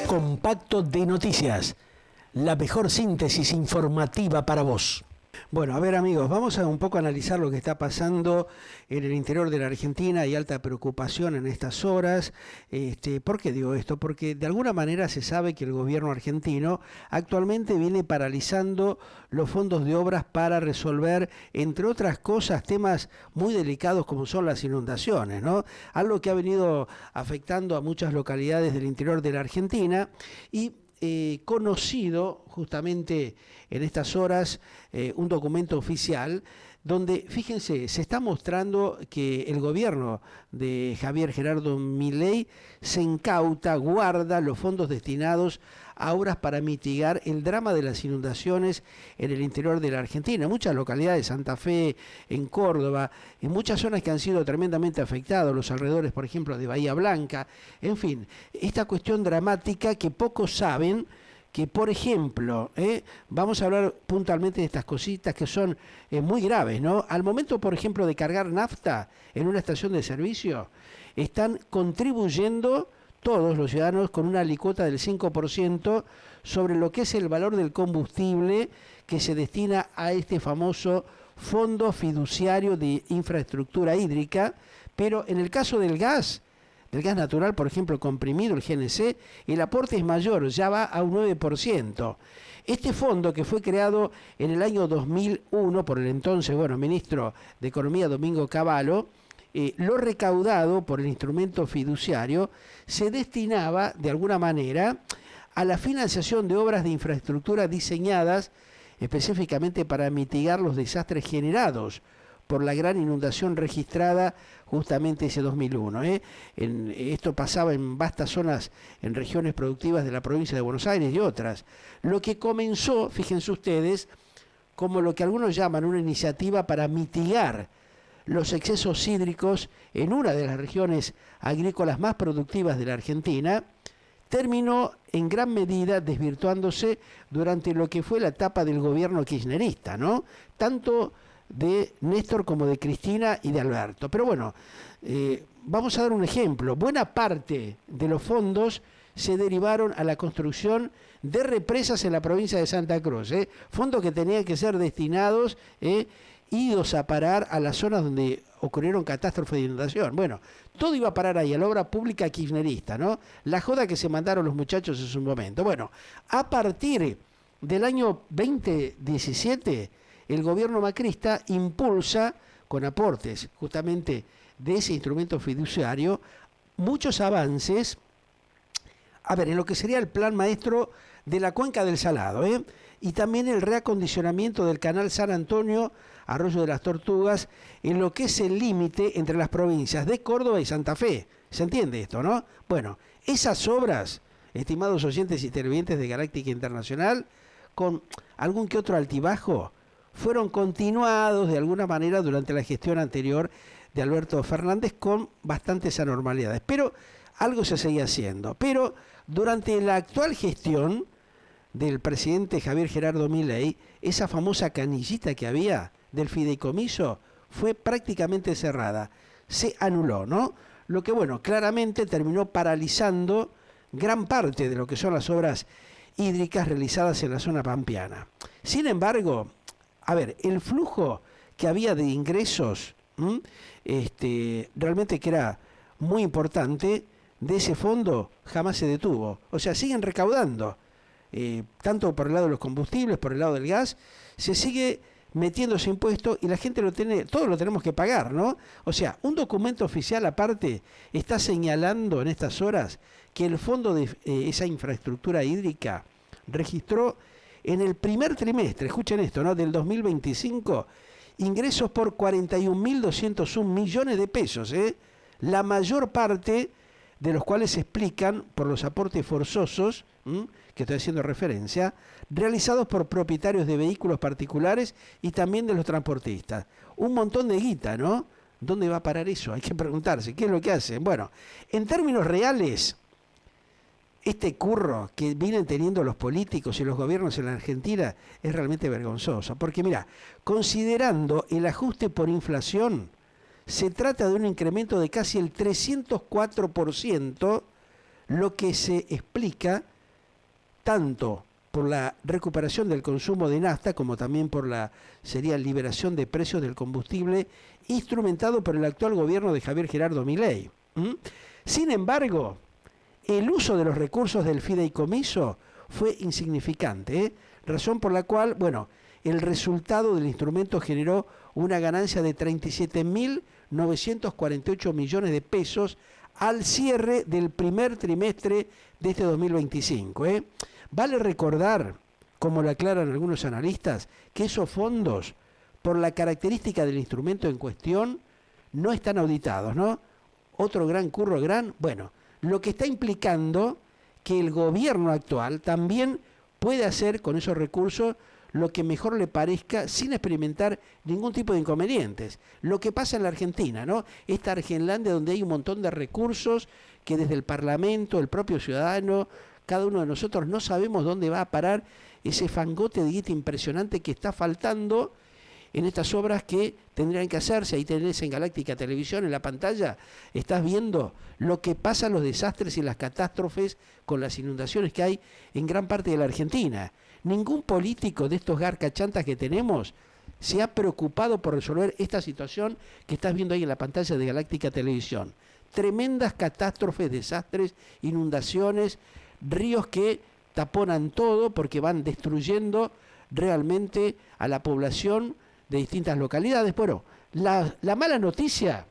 Compacto de noticias, la mejor síntesis informativa para vos. Bueno, a ver amigos, vamos a un poco analizar lo que está pasando en el interior de la Argentina. Hay alta preocupación en estas horas. ¿Por qué digo esto? Porque de alguna manera se sabe que el gobierno argentino actualmente viene paralizando los fondos de obras para resolver, entre otras cosas, temas muy delicados como son las inundaciones, ¿no? Algo que ha venido afectando a muchas localidades del interior de la Argentina y conocido justamente en estas horas un documento oficial donde, fíjense, se está mostrando que el gobierno de Javier Gerardo Milei se incauta, guarda los fondos destinados a obras para mitigar el drama de las inundaciones en el interior de la Argentina. En muchas localidades, Santa Fe, en Córdoba, en muchas zonas que han sido tremendamente afectadas, los alrededores, por ejemplo, de Bahía Blanca, en fin, esta cuestión dramática que pocos saben, que por ejemplo, vamos a hablar puntualmente de estas cositas que son muy graves, ¿no? Al momento, por ejemplo, de cargar nafta en una estación de servicio, están contribuyendo todos los ciudadanos con una alícuota del 5% sobre lo que es el valor del combustible que se destina a este famoso Fondo Fiduciario de Infraestructura Hídrica, pero en el caso del gas natural, por ejemplo, comprimido, el GNC, el aporte es mayor, ya va a un 9%. Este fondo, que fue creado en el año 2001 por el entonces, ministro de Economía, Domingo Cavallo, lo recaudado por el instrumento fiduciario se destinaba, de alguna manera, a la financiación de obras de infraestructura diseñadas específicamente para mitigar los desastres generados por la gran inundación registrada justamente ese 2001. Esto pasaba en vastas zonas, en regiones productivas de la provincia de Buenos Aires y otras. Lo que comenzó, fíjense ustedes, como lo que algunos llaman una iniciativa para mitigar los excesos hídricos en una de las regiones agrícolas más productivas de la Argentina, terminó en gran medida desvirtuándose durante lo que fue la etapa del gobierno kirchnerista, ¿no? Tanto de Néstor como de Cristina y de Alberto. Pero bueno, vamos a dar un ejemplo. Buena parte de los fondos se derivaron a la construcción de represas en la provincia de Santa Cruz, fondos que tenían que ser destinados, idos a parar a las zonas donde ocurrieron catástrofes de inundación. Bueno, todo iba a parar ahí, a la obra pública kirchnerista, ¿no? La joda que se mandaron los muchachos en su momento. Bueno, a partir del año 2017, el gobierno macrista impulsa, con aportes justamente de ese instrumento fiduciario, muchos avances, en lo que sería el plan maestro de la Cuenca del Salado, y también el reacondicionamiento del canal San Antonio, Arroyo de las Tortugas, en lo que es el límite entre las provincias de Córdoba y Santa Fe. ¿Se entiende esto, no? Bueno, esas obras, estimados oyentes y televidentes de Galáctica Internacional, con algún que otro altibajo, fueron continuados de alguna manera durante la gestión anterior de Alberto Fernández con bastantes anormalidades. Pero algo se seguía haciendo. Pero durante la actual gestión del presidente Javier Gerardo Milei, esa famosa canillita que había del fideicomiso fue prácticamente cerrada. Se anuló, ¿no? Lo que, claramente terminó paralizando gran parte de lo que son las obras hídricas realizadas en la zona pampeana. Sin embargo, el flujo que había de ingresos, realmente que era muy importante, de ese fondo jamás se detuvo. O sea, siguen recaudando, tanto por el lado de los combustibles, por el lado del gas, se sigue metiendo ese impuesto y la gente todos lo tenemos que pagar, ¿no? O sea, un documento oficial aparte está señalando en estas horas que el fondo de esa infraestructura hídrica registró en el primer trimestre, escuchen esto, ¿no?, del 2025, ingresos por 41.201 millones de pesos, la mayor parte de los cuales se explican por los aportes forzosos, que estoy haciendo referencia, realizados por propietarios de vehículos particulares y también de los transportistas. Un montón de guita, ¿no? ¿Dónde va a parar eso? Hay que preguntarse, ¿qué es lo que hacen? Bueno, en términos reales, este curro que vienen teniendo los políticos y los gobiernos en la Argentina es realmente vergonzoso. Porque mira, considerando el ajuste por inflación, se trata de un incremento de casi el 304%, lo que se explica tanto por la recuperación del consumo de nafta como también por la liberación de precios del combustible instrumentado por el actual gobierno de Javier Gerardo Milei. Sin embargo, el uso de los recursos del fideicomiso fue insignificante, razón por la cual, bueno, el resultado del instrumento generó una ganancia de 37.948 millones de pesos al cierre del primer trimestre de este 2025. Vale recordar, como lo aclaran algunos analistas, que esos fondos, por la característica del instrumento en cuestión, no están auditados, ¿no? Otro gran curro, bueno, lo que está implicando que el gobierno actual también puede hacer con esos recursos lo que mejor le parezca sin experimentar ningún tipo de inconvenientes. Lo que pasa en la Argentina, ¿no? Esta Argenlandia donde hay un montón de recursos que desde el Parlamento, el propio ciudadano, cada uno de nosotros no sabemos dónde va a parar ese fangote de guita impresionante que está faltando en estas obras que tendrían que hacerse. Ahí tenés en Galáctica Televisión, en la pantalla, estás viendo lo que pasa, los desastres y las catástrofes con las inundaciones que hay en gran parte de la Argentina. Ningún político de estos garcachantas que tenemos se ha preocupado por resolver esta situación que estás viendo ahí en la pantalla de Galáctica Televisión. Tremendas catástrofes, desastres, inundaciones, ríos que taponan todo porque van destruyendo realmente a la población de distintas localidades. Bueno, la mala noticia,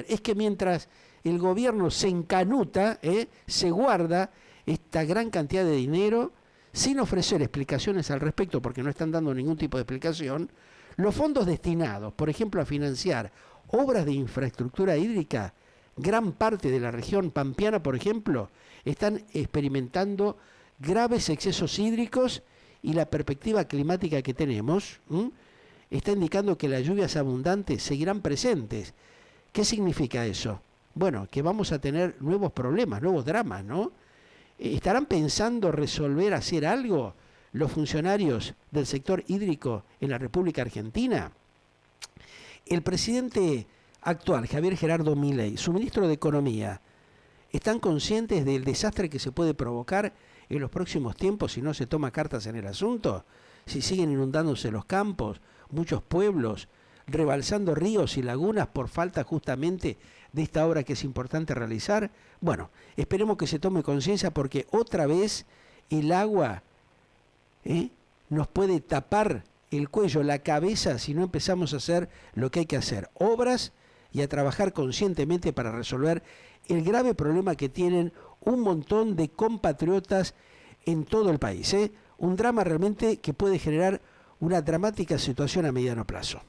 es que mientras el gobierno se encanuta, se guarda esta gran cantidad de dinero sin ofrecer explicaciones al respecto, porque no están dando ningún tipo de explicación, los fondos destinados, por ejemplo, a financiar obras de infraestructura hídrica, gran parte de la región pampeana, por ejemplo, están experimentando graves excesos hídricos y la perspectiva climática que tenemos está indicando que las lluvias abundantes seguirán presentes. ¿Qué significa eso? Bueno, que vamos a tener nuevos problemas, nuevos dramas, ¿no? ¿Estarán pensando resolver, hacer algo los funcionarios del sector hídrico en la República Argentina? El presidente actual, Javier Gerardo Milei, su ministro de Economía, ¿están conscientes del desastre que se puede provocar en los próximos tiempos si no se toma cartas en el asunto? Si siguen inundándose los campos, muchos pueblos, rebalsando ríos y lagunas por falta justamente de esta obra que es importante realizar. Bueno, esperemos que se tome conciencia porque otra vez el agua nos puede tapar el cuello, la cabeza si no empezamos a hacer lo que hay que hacer. Obras y a trabajar conscientemente para resolver el grave problema que tienen un montón de compatriotas en todo el país. Un drama realmente que puede generar una dramática situación a mediano plazo.